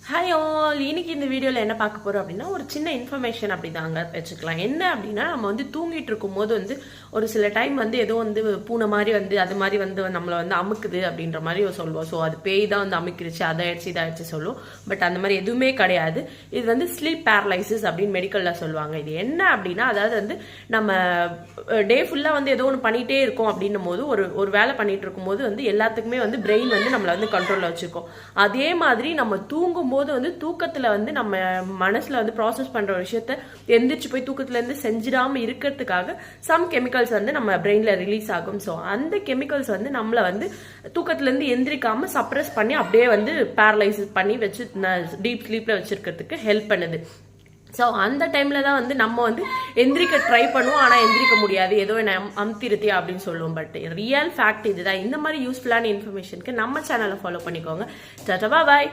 Hi all, இன்னைக்கு இந்த வீடியோவில் என்ன பார்க்க போகிறோம் அப்படின்னா ஒரு சின்ன இன்ஃபர்மேஷன் அப்படி தாங்க வச்சுக்கலாம். என்ன அப்படின்னா, நம்ம தூங்கிட்டு இருக்கும்போது ஒரு சில டைம் ஏதோ பூனை மாதிரி அது மாதிரி நம்மளை அமுக்குது அப்படின்ற மாதிரி சொல்லுவோம். ஸோ அது பேய் தான் அமுக்கிருச்சு, அதாயிடுச்சு இதாயிடுச்சு சொல்லுவோம். பட் அந்த மாதிரி எதுவுமே கிடையாது. இது ஸ்லீப் பேரலைசிஸ் அப்படின்னு மெடிக்கலில் சொல்லுவாங்க. இது என்ன அப்படின்னா, அதாவது நம்ம டே ஃபுல்லாக ஏதோ ஒன்று பண்ணிகிட்டே இருக்கோம் அப்படின்னும் போது ஒரு வேலை பண்ணிட்டு இருக்கும்போது எல்லாத்துக்குமே பிரெயின் நம்மளை கண்ட்ரோலில் வச்சுருக்கோம். அதே மாதிரி நம்ம தூங்கும் போது தூக்கத்துல நம்ம மனசுல ப்ராசஸ் பண்ற ஒரு விஷயத்த எந்திரிச்சு போய் தூக்கத்துல இருந்து செஞ்சிடாம இருக்கிறதுக்காக சம் கெமிக்கல்ஸ் நம்ம பிரெயின்ல ரிலீஸ் ஆகும். ஸோ அந்த கெமிக்கல்ஸ் நம்மள தூக்கத்துல இருந்து எந்திரிக்காம சப்ரஸ் பண்ணி அப்படியே பேரலைசிஸ் பண்ணி வச்சு டீப் ஸ்லீப்ல வச்சிருக்கிறதுக்கு ஹெல்ப் பண்ணுது. ஸோ அந்த டைம்ல தான் நம்ம எந்திரிக்க ட்ரை பண்ணுவோம், ஆனால் எந்திரிக்க முடியாது, ஏதோ என்ன அமுத்திருத்தியா அப்படின்னு சொல்லுவோம். பட் ரியல் ஃபேக்ட் இதுதான். இந்த மாதிரி யூஸ்ஃபுல்லான இன்ஃபர்மேஷனுக்கு நம்ம சேனலை ஃபாலோ பண்ணிக்கோங்க. டாடா பாய்.